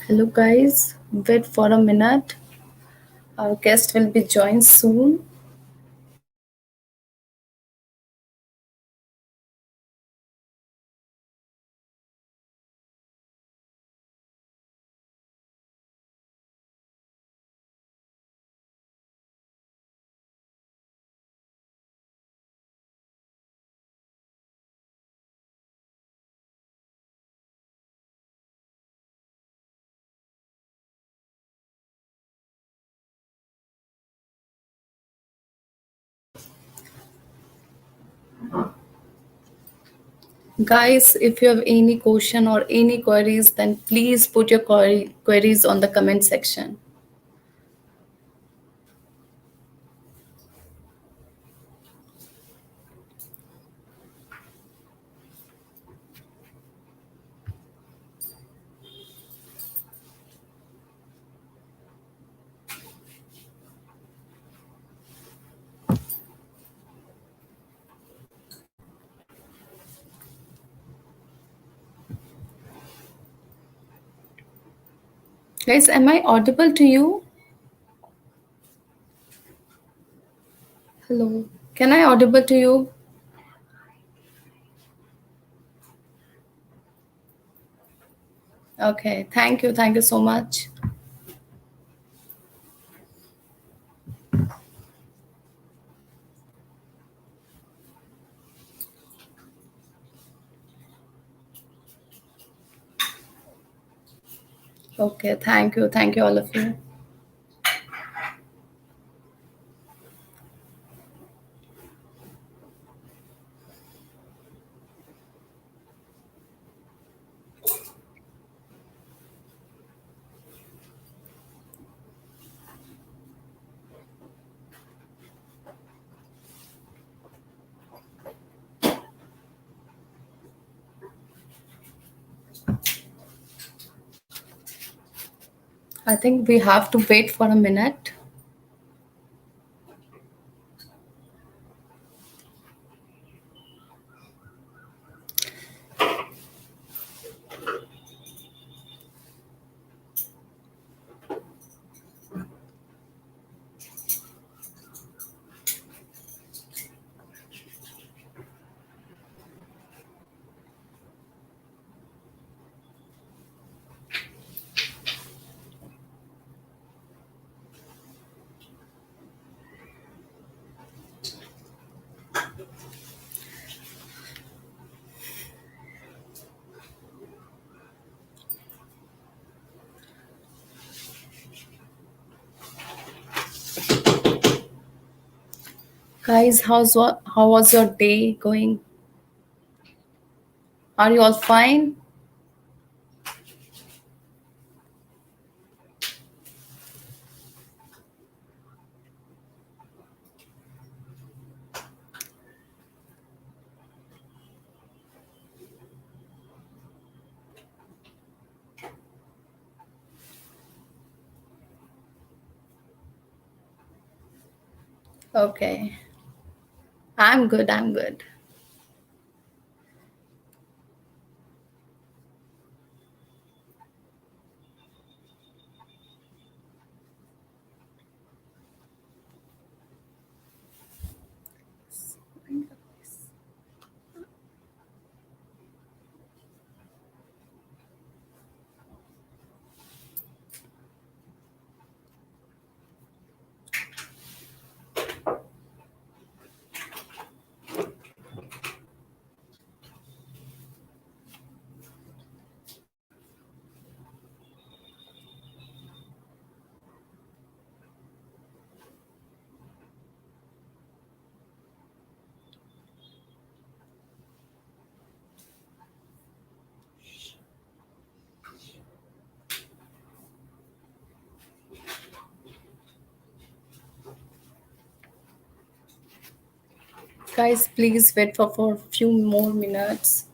Hello, guys. Wait for a minute. Our guest will be joined soon. Guys, if you have any question or any queries, then please put your queries on the comment section. Guys, am I audible to you? Hello. Can I audible to you? Okay. Thank you. Thank you so much. Okay. Thank you. Thank you, all of you. I think we have to wait for a minute. Guys, how was your day going? Are you all fine? Okay. I'm good. I'm good. Guys, please wait for a few more minutes.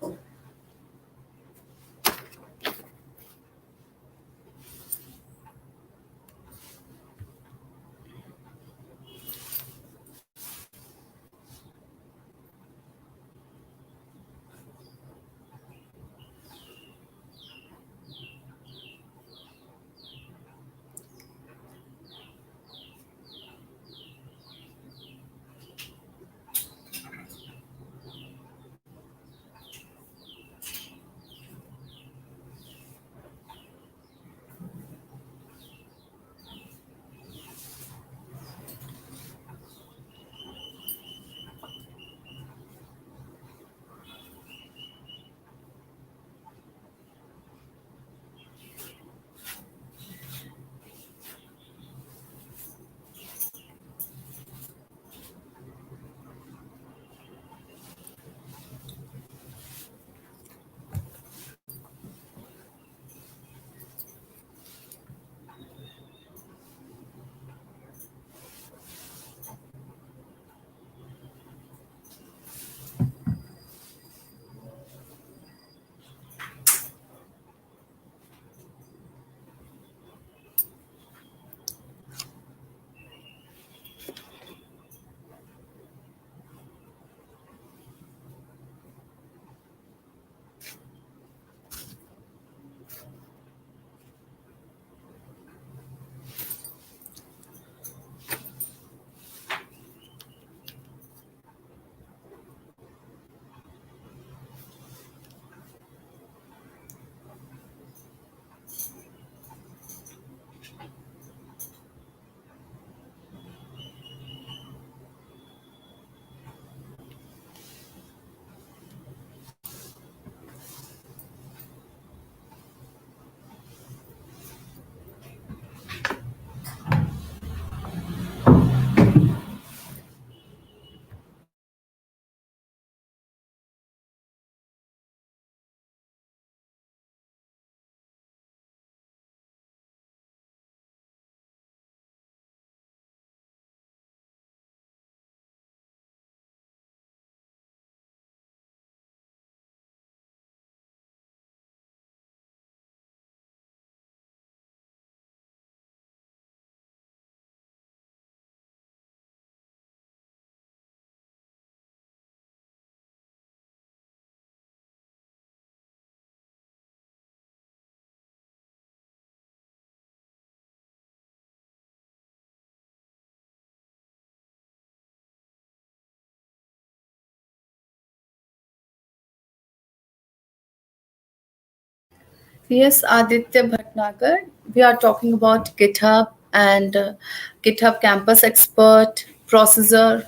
Yes, Aditya Bhatnagar. We are talking about GitHub and GitHub Campus Expert, Processor,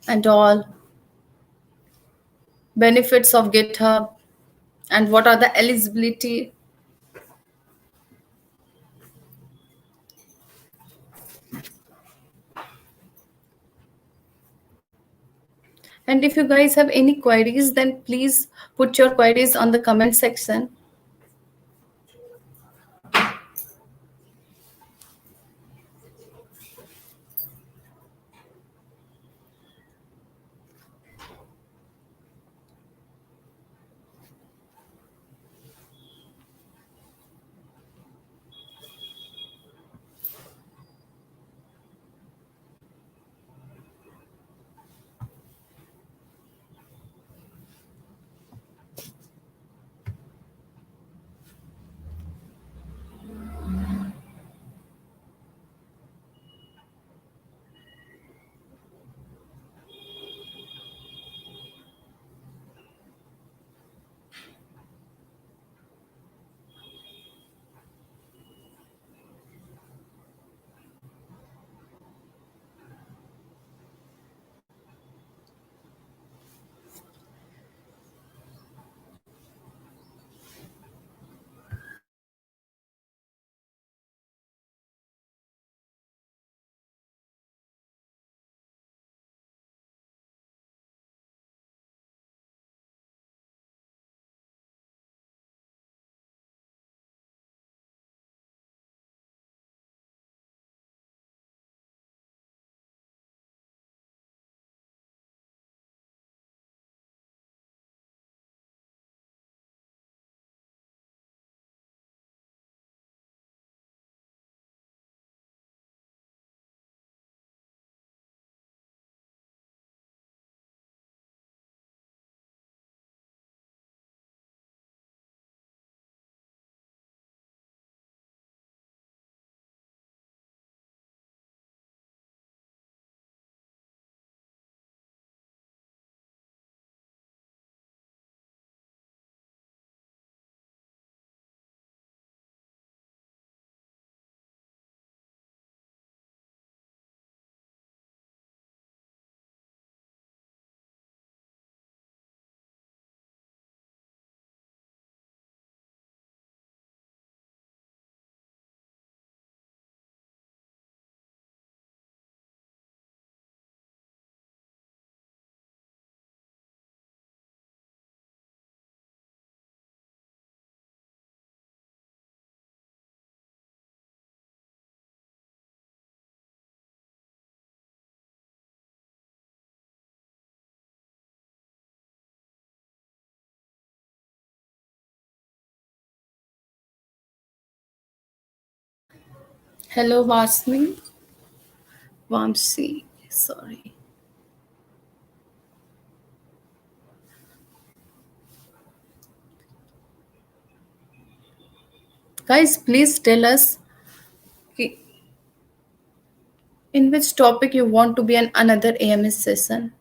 and all benefits of GitHub and what are the eligibility. And if you guys have any queries, then please put your queries on the comment section. Hello, Vasmi. Vamsi. Sorry. Guys, please tell us in which topic you want to be an another AMS session.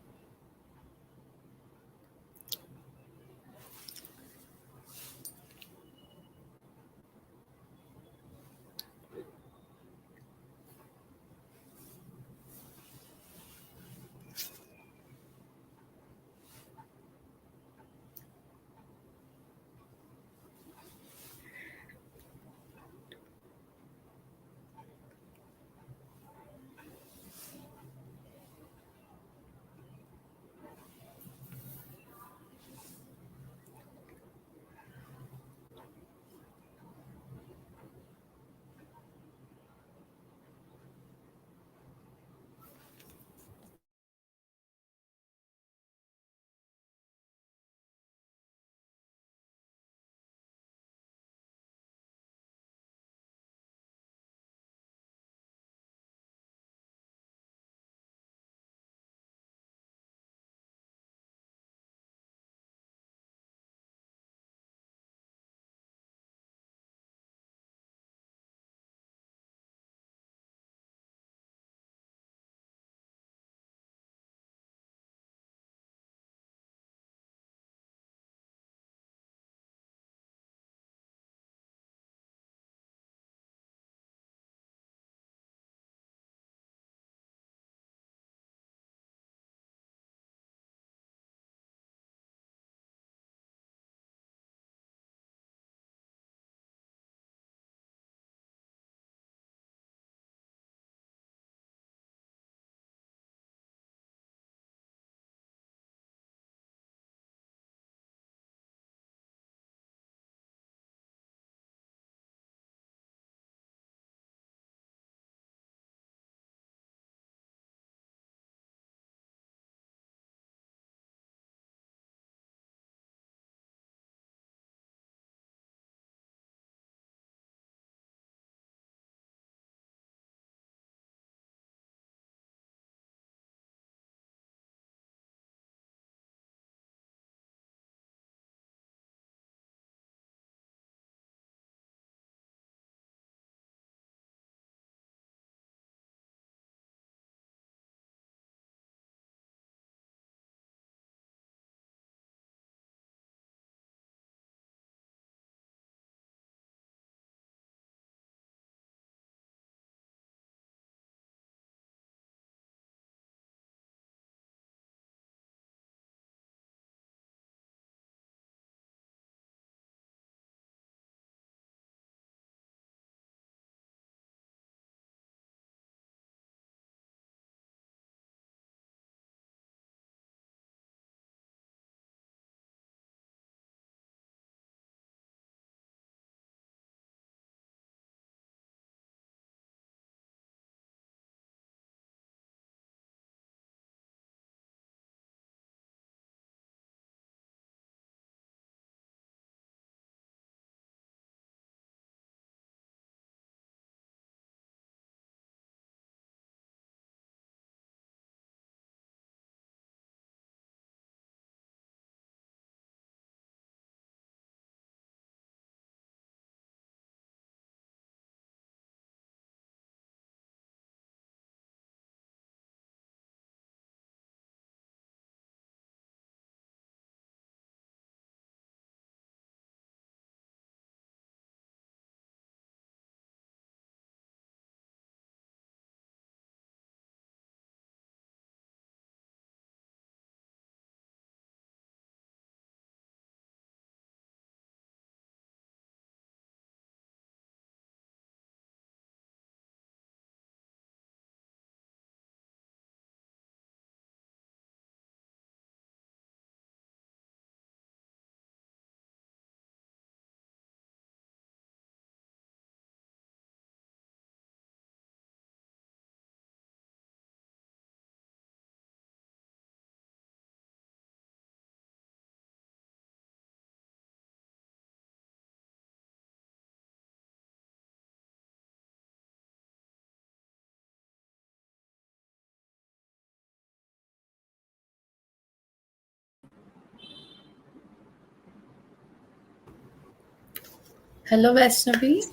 Hello, Vaishnavi.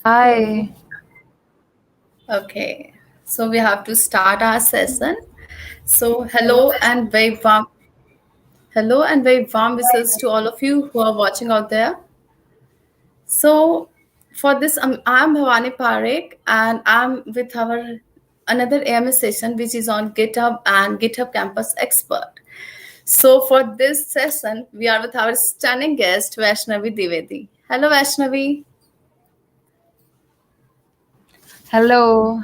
Hi. Okay, so we have to start our session. So, hello and very warm wishes to all of you who are watching out there. So, for this, I'm Bhavani Parekh, and I'm with our another AMS session, which is on GitHub and GitHub Campus Expert. So, for this session, we are with our stunning guest, Vaishnavi Dwivedi. Hello, Vaishnavi. Hello.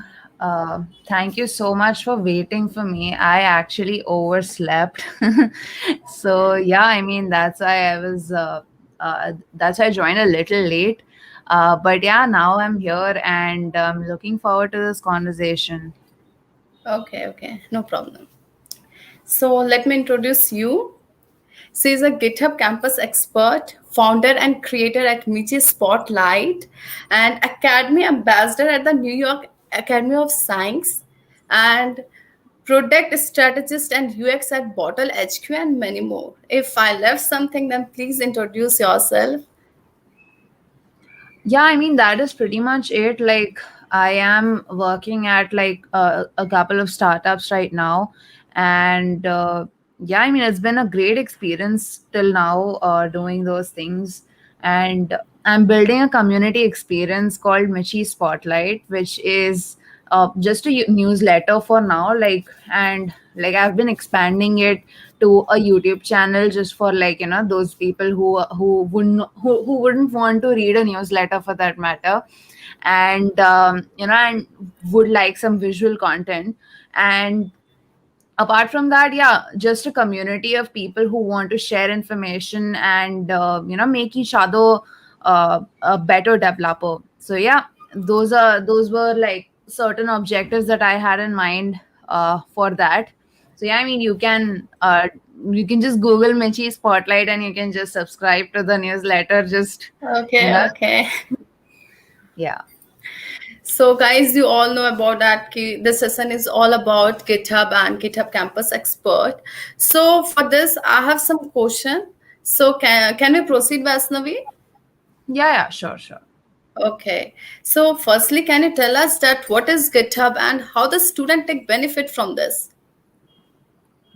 Thank you so much for waiting for me. I actually overslept. So, yeah, I mean, that's why I joined a little late. But yeah, now I'm here and I'm looking forward to this conversation. Okay, no problem. So, let me introduce you. She is a GitHub Campus Expert, founder and creator at Michi Spotlight, and Academy Ambassador at the New York Academy of Science, and product strategist and UX at Bottle HQ, and many more. If I left something, then please introduce yourself. Yeah, I mean, that is pretty much it. Like, I am working at like a couple of startups right now. And yeah, I mean, it's been a great experience till now doing those things. And I'm building a community experience called Michi Spotlight, which is just a newsletter for now. And like, I've been expanding it to a YouTube channel just for like those people who wouldn't want to read a newsletter for that matter, and and would like some visual content. And apart from that, yeah, just a community of people who want to share information and make each other a better developer. So yeah, those were like certain objectives that I had in mind for that. So yeah, I mean, you can just Google Michi Spotlight and you can just subscribe to the newsletter. Just you know Okay. yeah. So, guys, you all know about that. This session is all about GitHub and GitHub Campus Expert. So, for this, I have some question. So, can we proceed, Vaishnavi? Yeah, sure, sure. Okay. So, firstly, can you tell us that what is GitHub and how the student take benefit from this?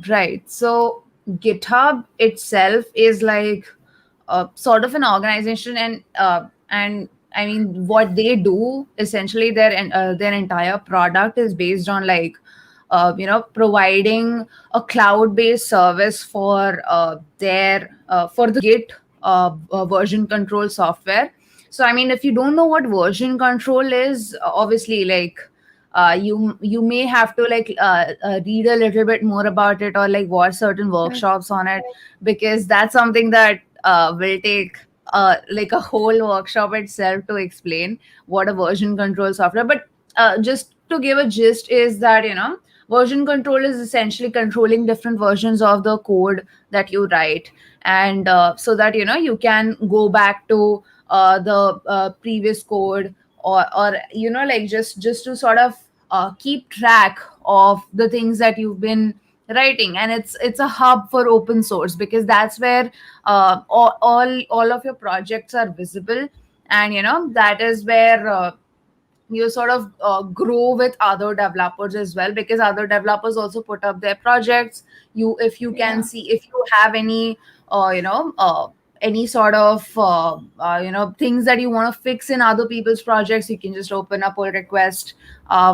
Right. So GitHub itself is like sort of an organization, and I mean, what they do essentially, their entire product is based on like providing a cloud-based service for their for the Git version control software. So I mean, if you don't know what version control is, obviously, like you may have to like read a little bit more about it or like watch certain Yeah. workshops on it, because that's something that will take like a whole workshop itself to explain what a version control software. But just to give a gist is that version control is essentially controlling different versions of the code that you write, and so that you can go back to the previous code, or like just to sort of keep track of the things that you've been writing. And it's a hub for open source, because that's where all of your projects are visible. And that is where you sort of grow with other developers as well, because other developers also put up their projects. If you can Yeah. see, if you have any sort of things that you want to fix in other people's projects, you can just open a pull request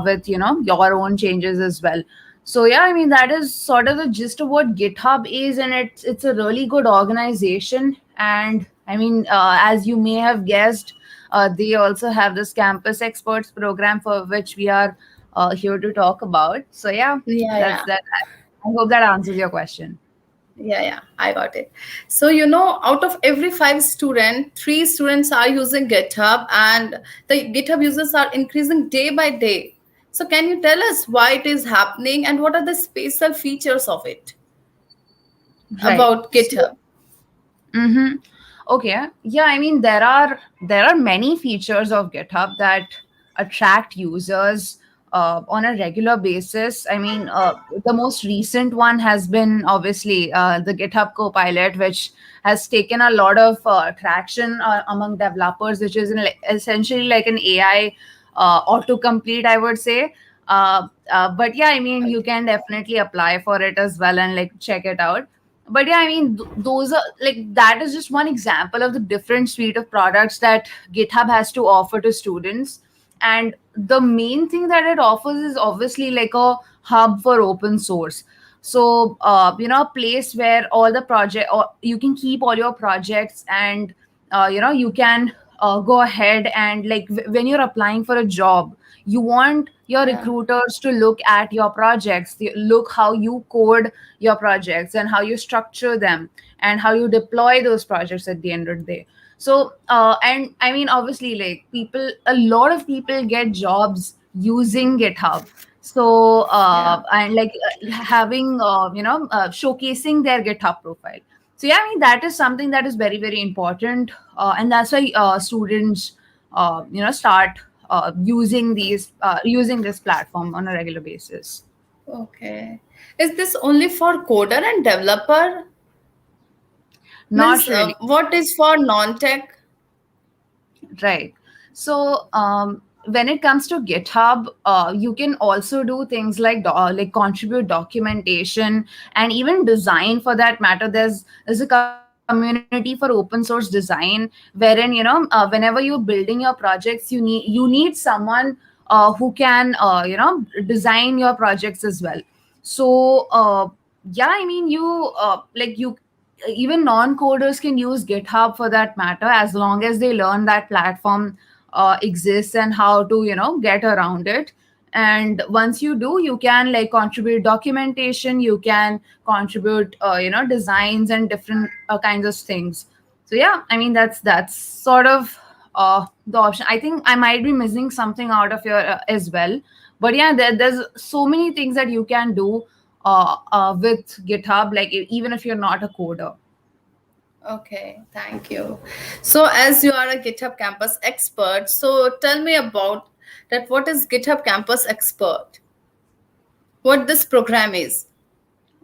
with your own changes as well. So yeah, I mean, that is sort of the gist of what GitHub is, and it's a really good organization. And I mean, as you may have guessed, they also have this campus experts program, for which we are here to talk about. So yeah, Yeah, that's yeah. that. I hope that answers your question. Yeah, I got it. So, out of every five students, three students are using GitHub, and the GitHub users are increasing day by day. So, can you tell us why it is happening and what are the special features of it Right. about So, GitHub? mm-hmm. Okay. Yeah, I mean, there are many features of GitHub that attract users on a regular basis. I mean, the most recent one has been obviously the GitHub Copilot, which has taken a lot of traction among developers, which is essentially like an AI autocomplete, I would say. But yeah, I mean, you can definitely apply for it as well and like check it out. But yeah, I mean, those are like, that is just one example of the different suite of products that GitHub has to offer to students. And the main thing that it offers is obviously like a hub for open source. So a place where all the project, or you can keep all your projects, and you can go ahead and like when you're applying for a job, you want your Yeah. recruiters to look at your projects, look how you code your projects and how you structure them and how you deploy those projects at the end of the day. So and I mean, obviously, like people, a lot of people get jobs using GitHub. So Yeah. and like having showcasing their GitHub profile. So yeah, I mean, that is something that is very, very important, and that's why students start using this platform on a regular basis. Okay. Is this only for coder and developer? Not Means really. what is for non-tech? Right. So when it comes to GitHub, you can also do things like like contribute documentation and even design for that matter. There's a community for open source design wherein whenever you're building your projects, you need someone who can design your projects as well. So yeah, I mean, you even non-coders can use GitHub for that matter, as long as they learn that platform exists and how to get around it. And once you do, you can like contribute documentation, you can contribute designs and different kinds of things. So yeah, I mean, that's sort of the option. I think I might be missing something out of your as well, but yeah, there's so many things that you can do with GitHub, like even if you're not a coder. Okay, thank you. So as you are a GitHub Campus expert, so tell me about that. What is GitHub Campus Expert? What this program is?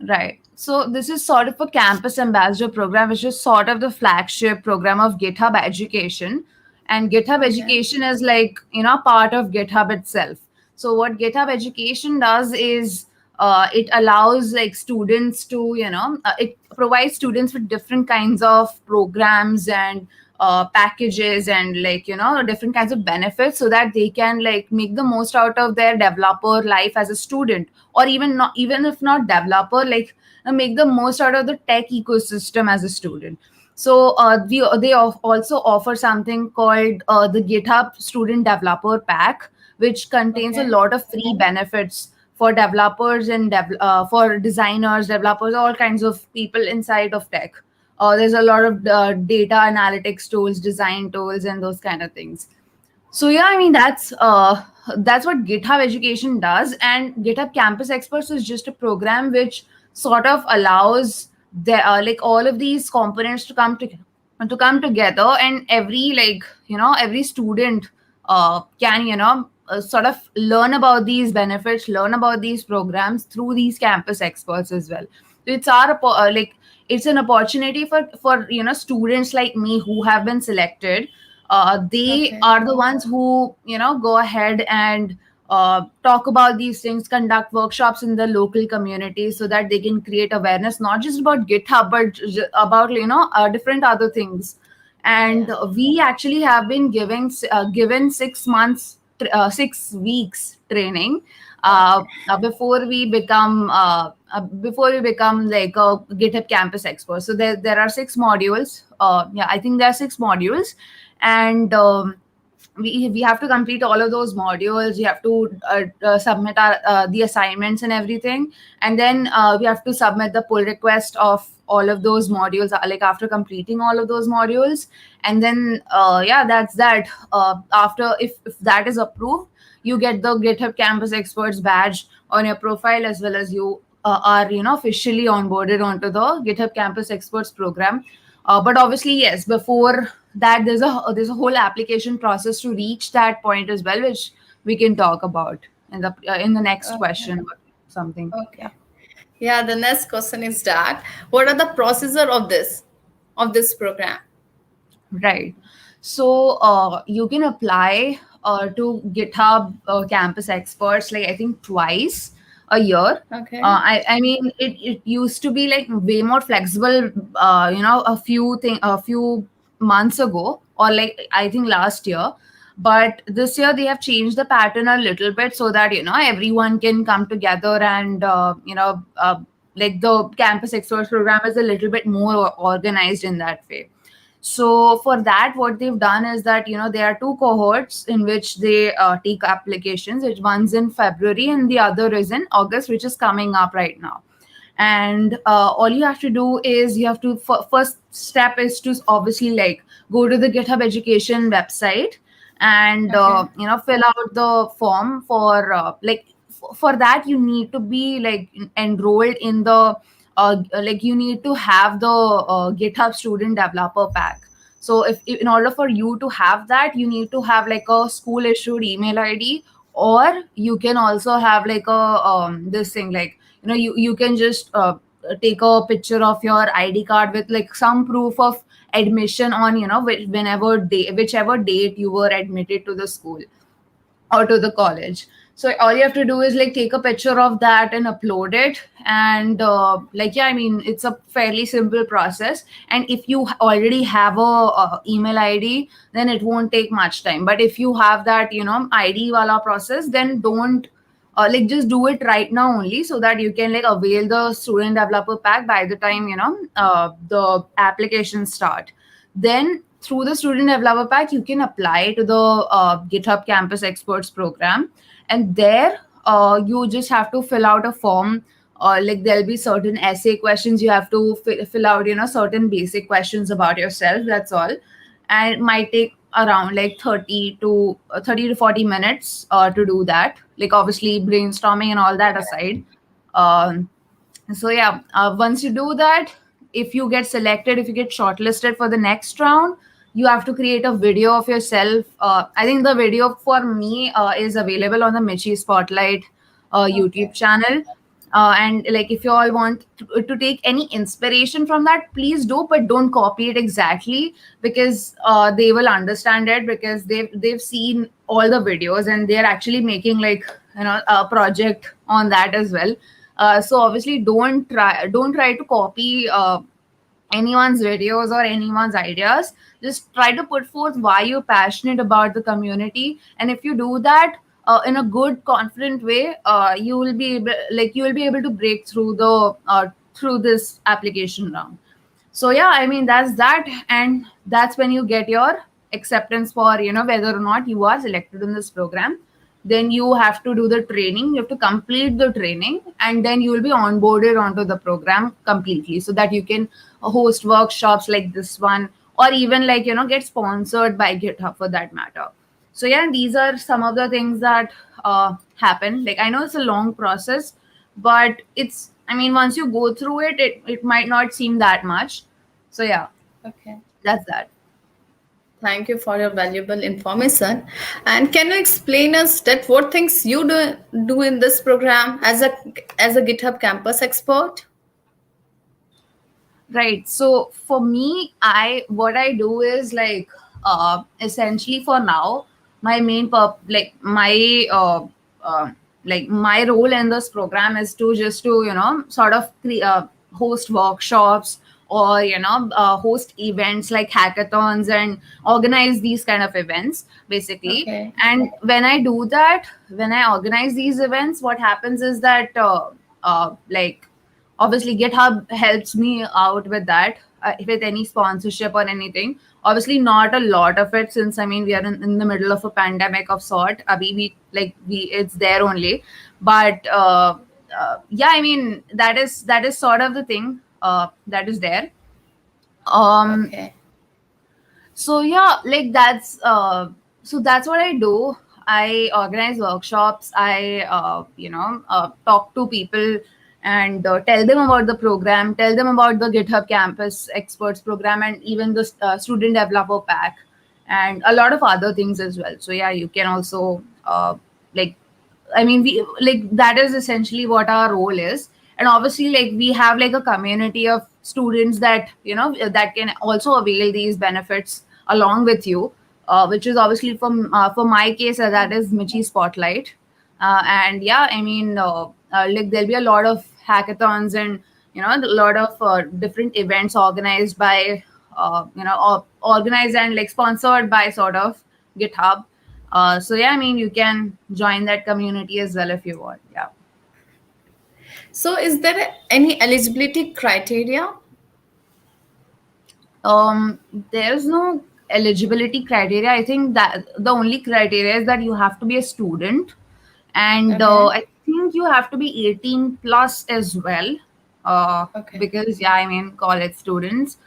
Right. So this is sort of a campus ambassador program, which is sort of the flagship program of GitHub Education. And GitHub Okay. Education is like, part of GitHub itself. So what GitHub Education does is it allows like students to, it provides students with different kinds of programs and packages and like, different kinds of benefits so that they can like make the most out of their developer life as a student, or even not, even if not developer, like make the most out of the tech ecosystem as a student. So also offer something called the GitHub Student Developer Pack, which contains a Okay. lot of free benefits for developers and for designers, developers, all kinds of people inside of tech. There's a lot of data analytics tools, design tools, and those kind of things. So yeah, I mean, that's what GitHub Education does, and GitHub Campus Experts is just a program which sort of allows the like all of these components to come together, and every like every student can sort of learn about these benefits, learn about these programs through these campus experts as well. So like it's an opportunity for students like me who have been selected. They Okay. are the ones who go ahead and talk about these things, conduct workshops in the local community so that they can create awareness not just about GitHub but about different other things. And Yeah. we actually have been given 6 months 6 weeks training Okay. before we become like a GitHub Campus Expert. So there are 6 modules. Yeah, I think there are 6 modules, and we have to complete all of those modules. We have to submit our the assignments and everything, and then we have to submit the pull request of all of those modules, like after completing all of those modules. And then yeah, that's that. After, if that is approved, you get the GitHub Campus Experts badge on your profile, as well as you are officially onboarded onto the GitHub Campus Experts program. But obviously, yes, before that, there's a whole application process to reach that point as well, which we can talk about in the next Okay. question or something. Yeah. Okay. Yeah, the next question is that what are the procedure of this program? Right. So you can apply to GitHub Campus Experts, like I think twice a year. Okay. I mean, it used to be like way more flexible, a few months ago, or like I think last year. But this year they have changed the pattern a little bit so that everyone can come together and like the Campus Experts program is a little bit more organized in that way. So for that, what they've done is that there are two cohorts in which they take applications. One's in February and the other is in August, which is coming up right now. And all you have to do is you have to first step is to obviously like go to the GitHub Education website and Okay. fill out the form for for that you need to be like enrolled in the like you need to have the GitHub student developer pack. So if in order for you to have that, you need to have like a school issued email ID, or you can also have like a this thing like you can just take a picture of your ID card with like some proof of admission on whenever day whichever date you were admitted to the school or to the college. So all you have to do is like take a picture of that and upload it. And like yeah, I mean it's a fairly simple process. And if you already have a email ID, then it won't take much time. But if you have that ID wala process, then don't like just do it right now only, so that you can like avail the student developer pack by the time the applications start. Then through the student developer pack you can apply to the GitHub Campus Experts program. And there you just have to fill out a form. Like there'll be certain essay questions you have to fill out, certain basic questions about yourself, that's all. And it might take around like 30 to 40 minutes to do that, like obviously brainstorming and all that aside. um, so yeah, once you do that, if you get selected, if you get shortlisted for the next round, you have to create a video of yourself. I think the video for me is available on the Michi Spotlight YouTube Okay. channel. And like if you all want to take any inspiration from that, please do, but don't copy it exactly, because they will understand it, because they've seen all the videos and they're actually making like a project on that as well. So obviously don't try to copy anyone's videos or anyone's ideas. Just try to put forth why you're passionate about the community. And if you do that in a good confident way, you will be able to break through the through this application round. So yeah, I mean that's that. And that's when you get your acceptance for whether or not you are selected in this program. Then you have to do the training, you have to complete the training, and then you will be onboarded onto the program completely, so that you can host workshops like this one, or even like get sponsored by GitHub for that matter. So yeah, these are some of the things that happen. Like I know it's a long process, but it's, I mean, once you go through it, it might not seem that much. So yeah, Okay. that's that. Thank you for your valuable information. And can you explain us that what things you do in this program as a GitHub campus expert? Right. So for me, I what I do is like essentially for now, my main like my role in this program is to just to sort of host workshops, or host events like hackathons, and organize these kind of events basically. Okay. And when I do that, when I organize these events, what happens is that like obviously GitHub helps me out with that, with any sponsorship or anything. Obviously not a lot of it, since I mean we are in the middle of a pandemic of sort. We it's there only. But yeah, I mean that is sort of the thing that is there. um Okay. so yeah, like that's what I do. I organize workshops. I talk to people and tell them about the program, tell them about the GitHub Campus Experts program, and even the student developer pack, and a lot of other things as well. So yeah, you can also like I mean, we like that is essentially what our role is. And obviously, like we have like a community of students that that can also avail these benefits along with you, which is obviously for my case, that is Michi Spotlight. And yeah, I mean, like there'll be a lot of hackathons and a lot of different events organized by organized and like sponsored by sort of GitHub. So yeah, I mean, you can join that community as well if you want. Yeah. So is there any eligibility criteria? There's no eligibility criteria. I think that the only criteria is that you have to be a student, and Okay. I think you have to be 18 plus as well. Okay. Because yeah, I mean, college students.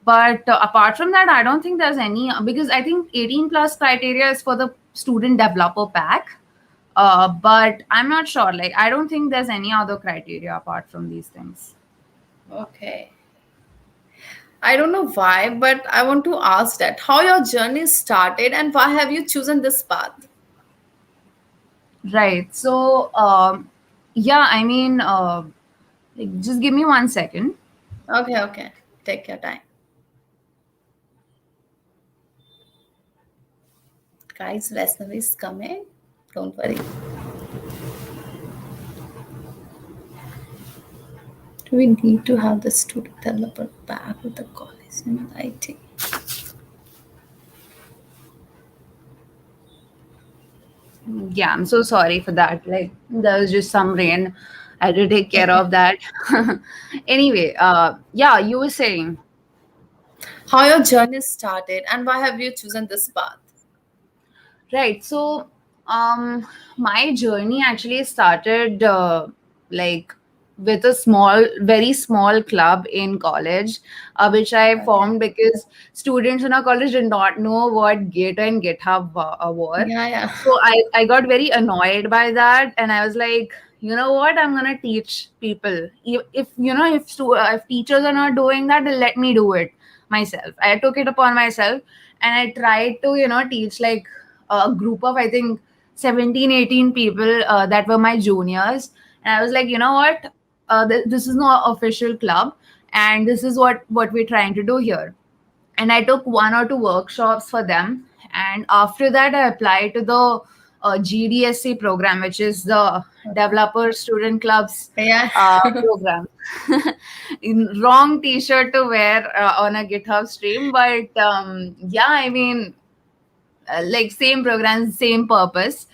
But apart from that, I don't think there's any, because I think 18 plus criteria is for the student developer pack. But I'm not sure. Like, I don't think there's any other criteria apart from these things. Okay. I don't know why, but I want to ask that how your journey started and why have you chosen this path? Right. So, yeah, I mean, like, just give me 1 second. Okay, okay. Take your time. Guys, Vaishnavi is coming. Don't worry. Do we need to have the student developer back with the college in IT? Yeah, I'm so sorry for that. Like, there was just some rain. I had to take care Okay. of that. Anyway, yeah, you were saying. How your journey started and why have you chosen this path? Right. So, my journey actually started like with a very small club in college, which I Okay. formed because students in our college did not know what Git and GitHub were. Yeah, yeah. So I got very annoyed by that, and I was like, you know what, I'm gonna teach people. If teachers are not doing that, then let me do it myself. I took it upon myself, and I tried to teach like a group of, I think, 17, 18 people that were my juniors. And I was like, you know what, this is not official club, and this is what we're trying to do here. And I took 1 or 2 workshops for them. And after that, I applied to the GDSC program, which is the Developer Student Clubs Yeah. program. Wrong T-shirt to wear on a GitHub stream, but yeah, I mean, like same programs, same purpose,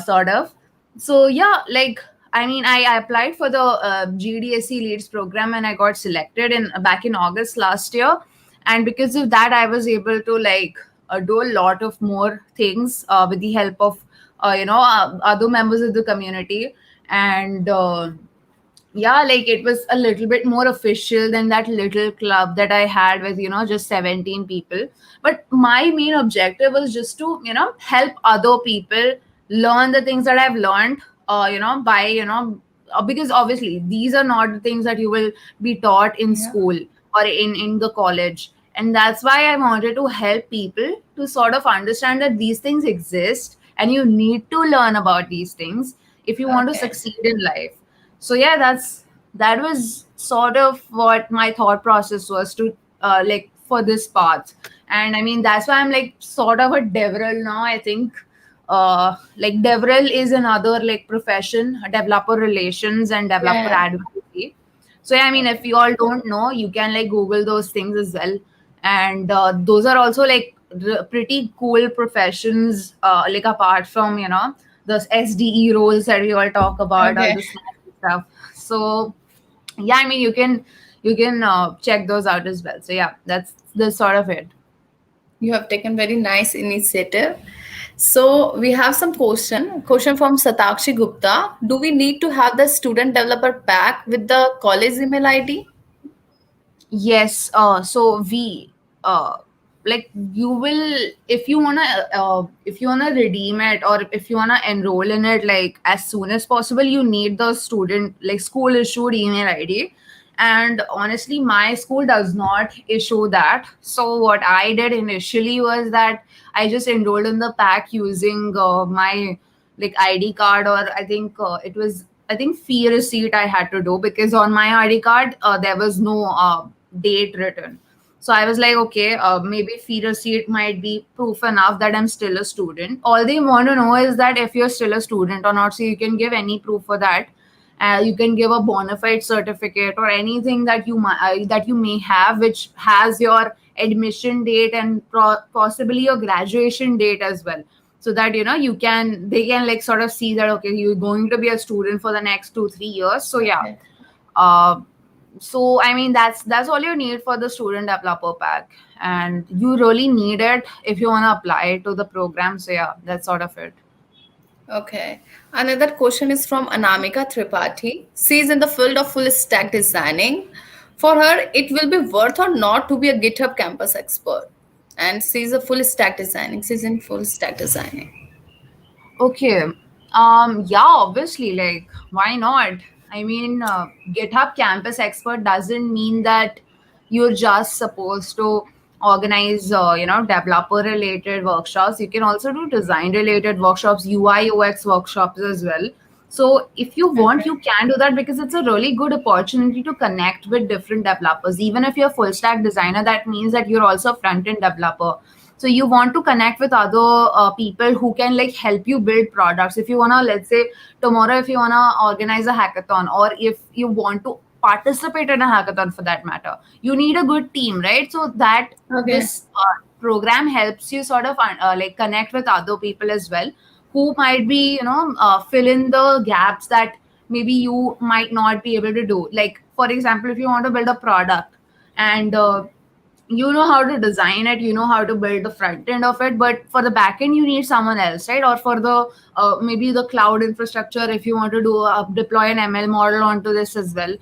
sort of. So yeah, like I mean, I applied for the GDSC leads program, and I got selected in back in August last year. And because of that, I was able to like do a lot of more things with the help of other members of the community. And yeah, like it was a little bit more official than that little club that I had with just 17 people. But my main objective was just to help other people learn the things that I've learned, by because obviously these are not the things that you will be taught in Yeah. school or in the college. And that's why I wanted to help people to sort of understand that these things exist, and you need to learn about these things if you want to Okay. succeed in life. So yeah, that was sort of what my thought process was to like for this path. And I mean, that's why I'm like sort of a devrel now, I think. Like devrel is another like profession, developer relations and developer Yeah. advocacy. So yeah, I mean, if Okay. you all don't know, you can like Google those things as well. And those are also like pretty cool professions, like apart from those SDE roles that we all talk about, all Okay. the stuff. So yeah, I mean, you can check those out as well. So yeah, that's sort of it. You have taken very nice initiative. So we have some question from Satakshi Gupta. Do we need to have the student developer pack with the college email ID? Yes, so we like you will, if you wanna redeem it, or if you wanna enroll in it like as soon as possible, you need the student like school issued email ID. And honestly, my school does not issue that. So what I did initially was that I just enrolled in the pack using my like ID card, or I think it was, I think, fee receipt I had to do, because on my ID card there was no date written. So I was like, okay, maybe fee receipt might be proof enough that I'm still a student. All they want to know is that if you're still a student or not. So you can give any proof for that. You can give a bona fide certificate or anything that that you may have, which has your admission date and possibly your graduation date as well, so that they can like sort of see that, okay, you're going to be a student for the next 2-3 years. So yeah. Okay. uh, so I mean, that's all you need for the student developer pack, and you really need it if you want to apply to the program. So yeah, that's sort of it. Okay. Another question is from Anamika Tripathi. She is in the field of full stack designing. For her, it will be worth or not to be a GitHub campus expert. And she's a full stack designing. She's in full stack designing. Okay. Yeah, obviously, like, why not? I mean, GitHub Campus Expert doesn't mean that you're just supposed to organize, developer related workshops. You can also do design related workshops, UI, UX workshops as well. So if you want, Okay. you can do that, because it's a really good opportunity to connect with different developers. Even if you're a full stack designer, that means that you're also a front end developer. So you want to connect with other people who can like help you build products. If you want to, let's say tomorrow, if you want to organize a hackathon, or if you want to participate in a hackathon for that matter, you need a good team, right? So that Okay. this program helps you sort of like connect with other people as well, who might be fill in the gaps that maybe you might not be able to do. Like, for example, if you want to build a product, and you know how to design it, you know how to build the front end of it, but for the back end you need someone else, right? Or for the maybe the cloud infrastructure, if you want to do deploy an ML model onto this as well,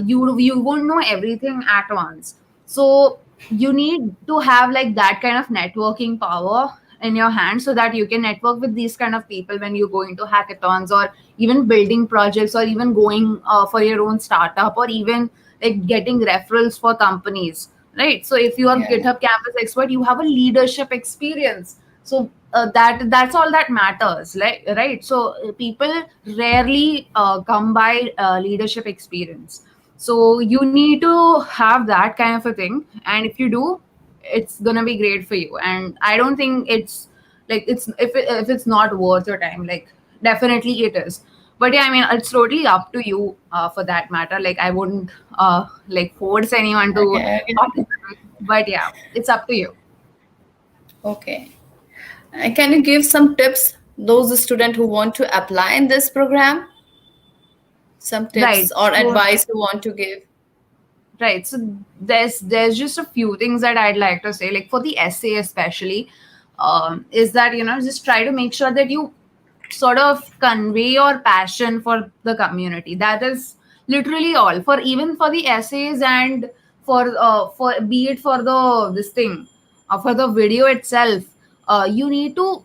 you won't know everything at once. So you need to have like that kind of networking power in your hand, so that you can network with these kind of people when you go into hackathons, or even building projects, or even going for your own startup, or even like getting referrals for companies, right? So if you are Yeah. GitHub Campus Expert, you have a leadership experience. So that's all that matters, right? So people rarely come by leadership experience. So you need to have that kind of a thing, and if you do, it's gonna be great for you. And I don't think it's like it's if it's not worth your time, like definitely it is. But yeah, I mean, it's totally up to you for that matter. Like, I wouldn't like force anyone to Okay. Okay. participate, but yeah, it's up to you. Okay. Can you give some tips those students who want to apply in this program? Some Right. tips or So advice you want to give? right. So there's just a few things that I'd like to say. Like, for the essay especially, is that just try to make sure that you sort of convey your passion for the community. That is literally all. For even for the essays, and for be it for the this thing, for the video itself, you need to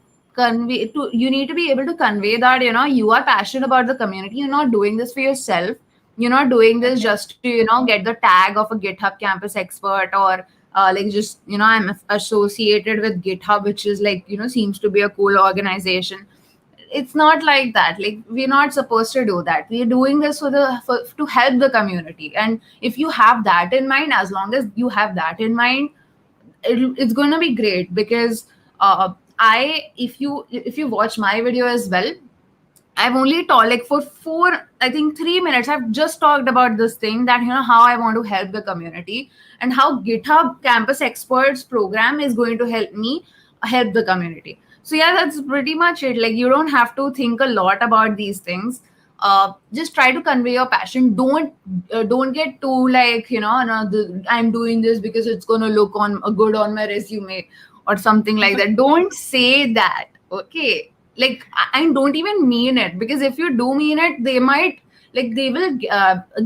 you need to be able to convey that you are passionate about the community. You're not doing this for yourself. You're not doing this Okay. just to get the tag of a GitHub Campus Expert, or like, just I'm associated with GitHub, which is like seems to be a cool organization. It's not like that. Like, we're not supposed to do that. We're doing this to help the community. And if you have that in mind, as long as you have that in mind, it's going to be great. Because I if you watch my video as well, I've only talked like for I think 3 minutes. I've just talked about this thing, that how I want to help the community, and how GitHub Campus Experts program is going to help me help the community. So yeah, that's pretty much it. Like, you don't have to think a lot about these things. Just try to convey your passion. Don't get too like no, I'm doing this because it's gonna look on good on my resume or something like that. Don't say that, okay? Like, I don't even mean it, because if you do mean it, they might, like, they will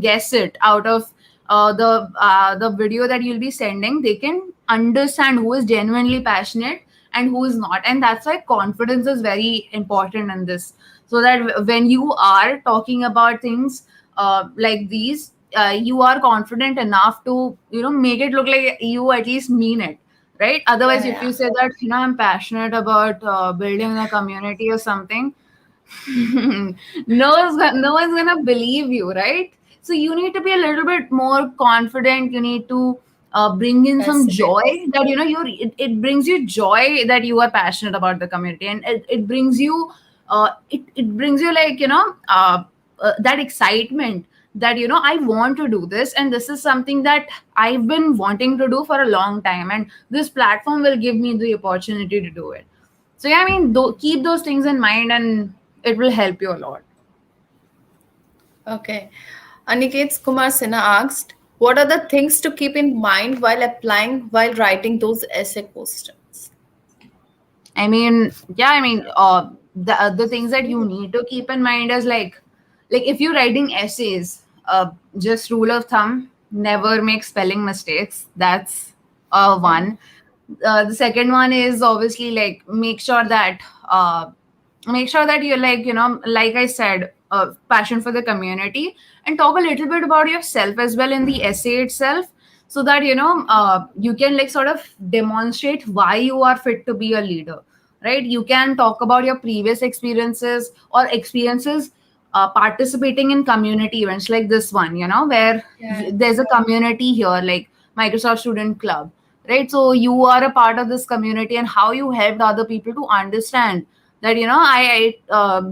guess it out of the video that you'll be sending. They can understand who is genuinely passionate and who is not. And that's why confidence is very important in this, so that when you are talking about things like these, you are confident enough to make it look like you at least mean it, right? Otherwise, Yeah, if yeah. you say that I'm passionate about building a community or something, No one's gonna believe you, right? So you need to be a little bit more confident. You need to bring in some Fascinating. joy that it brings you joy that you are passionate about the community, and it brings you it brings you like that excitement that I want to do this, and this is something that I've been wanting to do for a long time, and this platform will give me the opportunity to do it. So yeah, I mean, keep those things in mind, and it will help you a lot. Okay. Aniket Kumar Sinha asked, what are the things to keep in mind while applying, while writing those essay questions? I mean, yeah, I mean, the things that you need to keep in mind is like if you're writing essays, just rule of thumb: never make spelling mistakes. That's Yeah. one. The second one is obviously like make sure that you're like like I said, passion for the community, and talk a little bit about yourself as well in the essay itself, so that you can like sort of demonstrate why you are fit to be a leader, right? You can talk about your previous experiences or experiences participating in community events like this one, where Yeah. there's a community here like Microsoft Student Club, right? So you are a part of this community, and how you helped other people to understand that I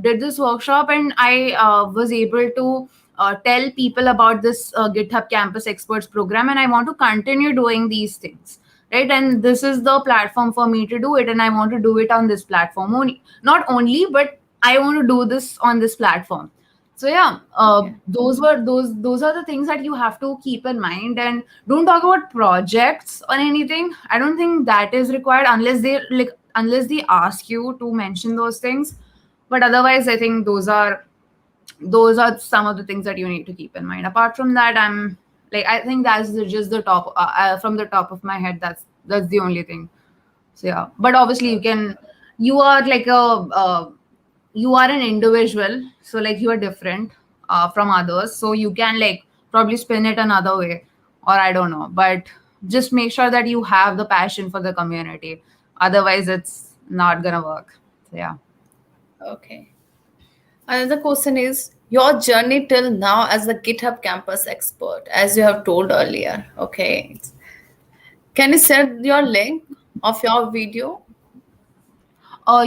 did this workshop, and I was able to tell people about this GitHub Campus Experts program, and I want to continue doing these things, right? And this is the platform for me to do it, and I want to do it on this platform only. Not only, but I want to do this on this platform. So yeah, Okay. those are the things that you have to keep in mind. And don't talk about projects or anything. I don't think that is required unless they ask you to mention those things. But otherwise, I think those are some of the things that you need to keep in mind. Apart from that, I think that's just the top from the top of my head. That's the only thing. So yeah, but obviously you are like you are an individual, so like you are different from others, so you can like probably spin it another way, or I don't know, but just make sure that you have the passion for the community. Otherwise, it's not gonna work. So yeah. Okay. Another question is your journey till now as a GitHub campus expert, as you have told earlier. Okay. Can you share your link of your video?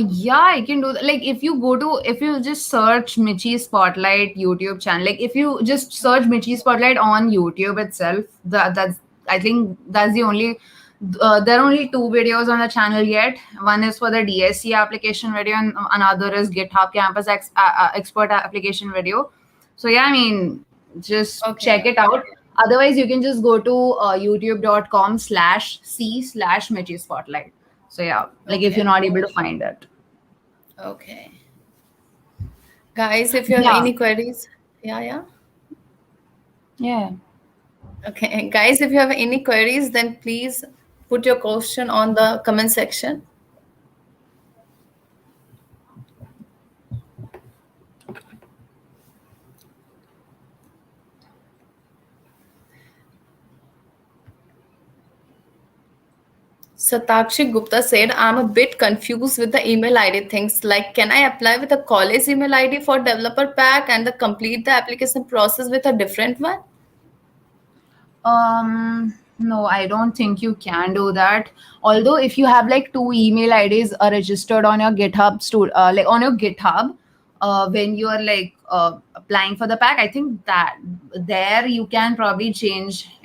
Yeah, I can do that. Like if you just search Michi Spotlight YouTube channel, like if you just search Michi Spotlight on YouTube itself, that's I think that's the only there are only two videos on the channel yet. One is for the DSC application video, and another is GitHub Campus Expert application video. So yeah, I mean, just Okay, check it okay, out. Otherwise, you can just go to youtube.com/c/Michi Spotlight. So yeah, like if you're okay, not able to find it. okay. Guys, if you have Yeah. any queries, yeah, yeah. Yeah. Okay, guys, if you have any queries, then please put your question on the comment section. Satakshi Gupta said, I'm a bit confused with the email ID things. Like, can I apply with a college email ID for developer pack and complete the application process with a different one? No, I don't think you can do that. Although if you have like two email IDs registered on your like on your GitHub, when you are like applying for the pack, I think that there you can probably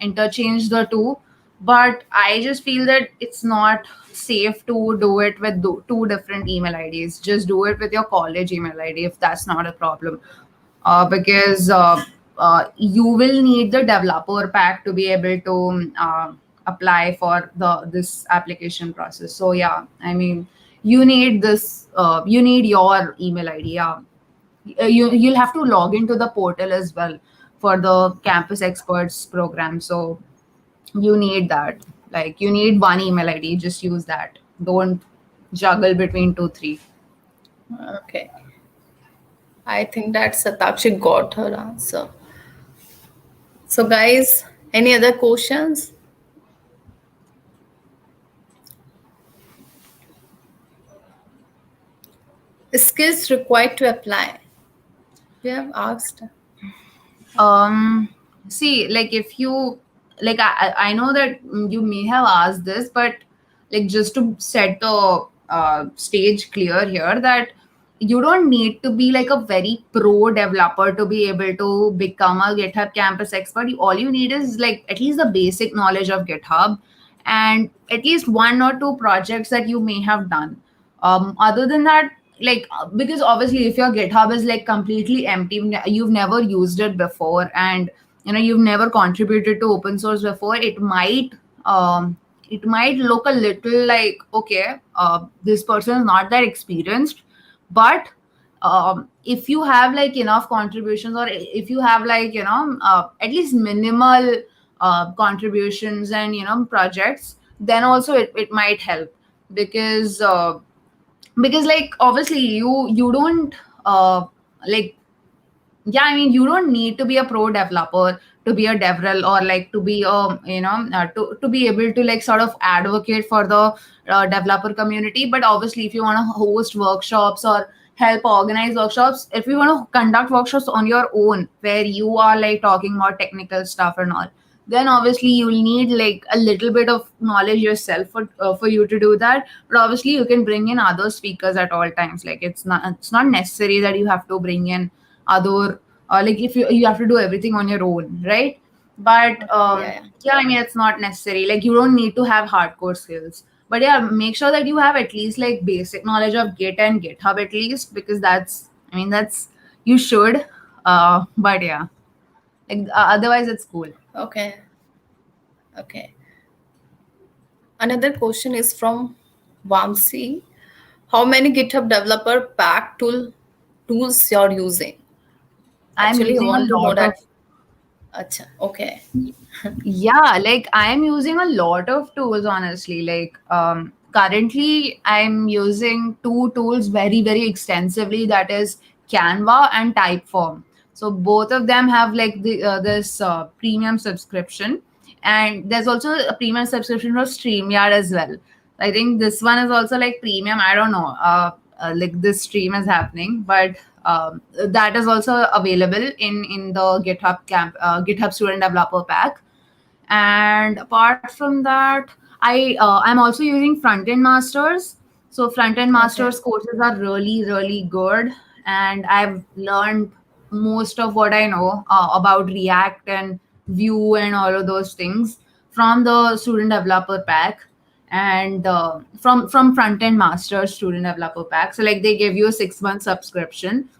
interchange the two. But I just feel that it's not safe to do it with two different email IDs. Just do it with your college email ID if that's not a problem, because you will need the developer pack to be able to apply for this application process. So yeah, I mean, you need your email ID. Yeah, you'll have to log into the portal as well for the Campus Experts program. So you need that. Like you need one email ID. Just use that. Don't juggle between two, three. Okay. I think that Satakshi got her answer. So, guys, any other questions? Skills required to apply. We have asked. Um, See, like if you like, I know that you may have asked this, but like just to set the stage clear here, that you don't need to be like a very pro developer to be able to become a GitHub Campus expert. All you need is like at least the basic knowledge of GitHub and at least one or two projects that you may have done. Other than that, like because obviously if your GitHub is like completely empty, you've never used it before, and you've never contributed to open source before, it might look a little like, okay, this person is not that experienced. But if you have like enough contributions, or if you have like at least minimal contributions and projects, then also it might help. Because like obviously you don't like yeah, I mean, you don't need to be a pro developer to be a devrel, or like to be a to be able to like sort of advocate for the developer community. But obviously if you want to host workshops or help organize workshops, if you want to conduct workshops on your own where you are like talking about technical stuff and all, then obviously you'll need like a little bit of knowledge yourself for you to do that. But obviously you can bring in other speakers at all times. Like it's not necessary that you have to bring in other like if you have to do everything on your own, right? But Okay, yeah, yeah. yeah, I mean, it's not necessary. Like you don't need to have hardcore skills, but yeah, make sure that you have at least like basic knowledge of Git and GitHub at least, because that's you should. But yeah, like otherwise it's cool. Okay, okay. Another question is from Vamsi. How many GitHub developer pack tools you're using? I'm Actually, I using a want to know lot of that. Acha, okay. Yeah, like I am using a lot of tools, honestly. Like currently I'm using two tools very, very extensively, that is Canva and Typeform. So both of them have like this premium subscription, and there's also a premium subscription for StreamYard as well. I think this one is also like premium. I don't know. Like this stream is happening, but that is also available in the GitHub Student Developer Pack. And apart from that, I'm also using front end masters. So front end Okay. masters courses are really, really good, and I've learned most of what I know about React and Vue and all of those things from the student developer pack, and from front end masters student developer pack. So like they give you a 6 month subscription,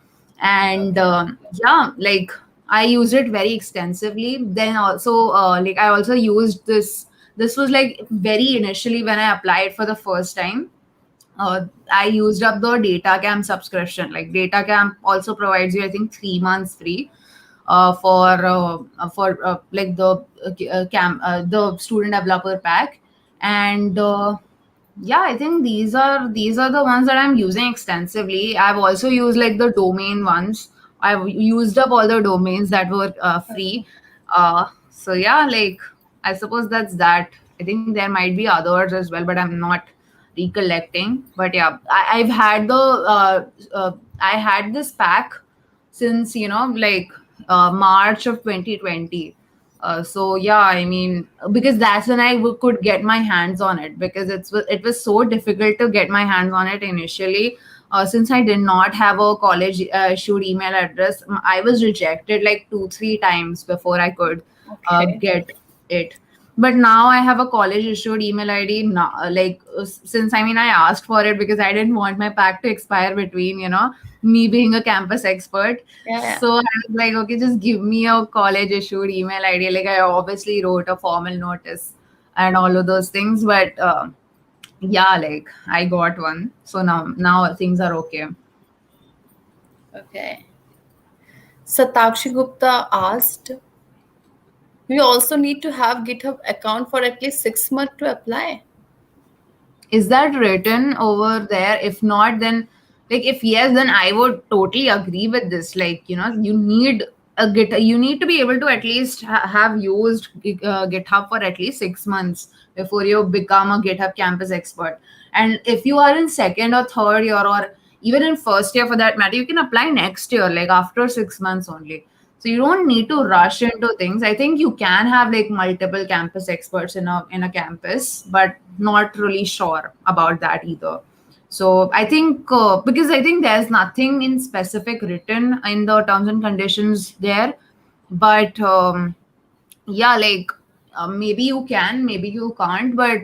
and Okay. yeah, like I used it very extensively. Then also like I also used this was like very initially when I applied for the first time. I used up the data camp subscription. Like data camp also provides you, I think, 3 months free for like the student developer pack. And yeah, I think these are the ones that I'm using extensively. I've also used like the domain ones. I've used up all the domains that were free. So yeah, like I suppose that's that. I think there might be others as well, but I'm not recollecting. But yeah, I had this pack since like March of 2020. So yeah, I mean, because that's when I could get my hands on it, because it was so difficult to get my hands on it initially. Since I did not have a college issued email address, I was rejected like 2-3 times before I could Okay. get it. But now I have a college issued email ID now. Like since, I mean, I asked for it because I didn't want my pack to expire between me being a campus expert. Yeah, yeah. So I was like, okay, just give me a college issued email ID. Like I obviously wrote a formal notice and all of those things, but yeah, like I got one. So now things are okay. Okay. Satakshi Gupta asked, we also need to have GitHub account for at least 6 months to apply. Is that written over there? If not, then like if yes, then I would totally agree with this. Like you need you need to be able to at least have used GitHub for at least 6 months before you become a GitHub campus expert. And if you are in second or third year, or even in first year for that matter. You can apply next year, like after 6 months only. So you don't need to rush into things. I think you can have like multiple campus experts in a campus, but not really sure about that either. So I think because I think there's nothing in specific written in the terms and conditions there, but yeah, like maybe you can, maybe you can't, but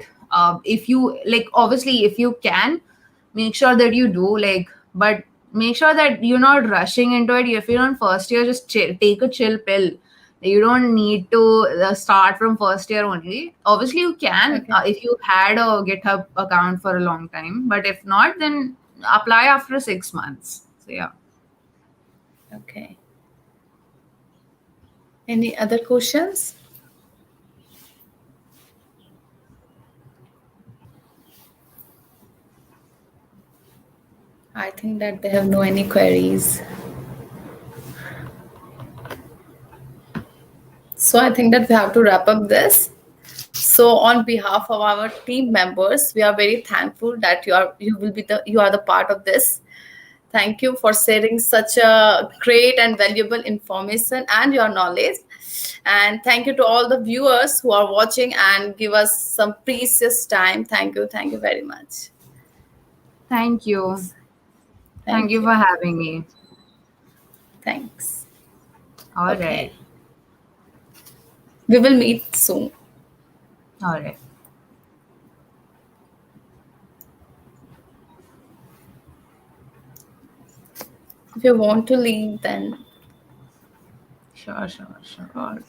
if you like, obviously if you can, make sure that you do, like, but make sure that you're not rushing into it. If you're on first year, just take a chill pill. You don't need to start from first year only. Obviously you can Okay. if you had a GitHub account for a long time, but if not, then apply after 6 months. So yeah. Okay. Any other questions? I think that they have no any queries. So I think that we have to wrap up this. So on behalf of our team members, we are very thankful that you are the part of this. Thank you for sharing such a great and valuable information and your knowledge. And thank you to all the viewers who are watching and give us some precious time. Thank you. Thank you very much. Thank you. Thank Thank you you. for having me. Thanks. All Okay. right. We will meet soon. All right. If you want to leave, then Sure, sure, sure. All right.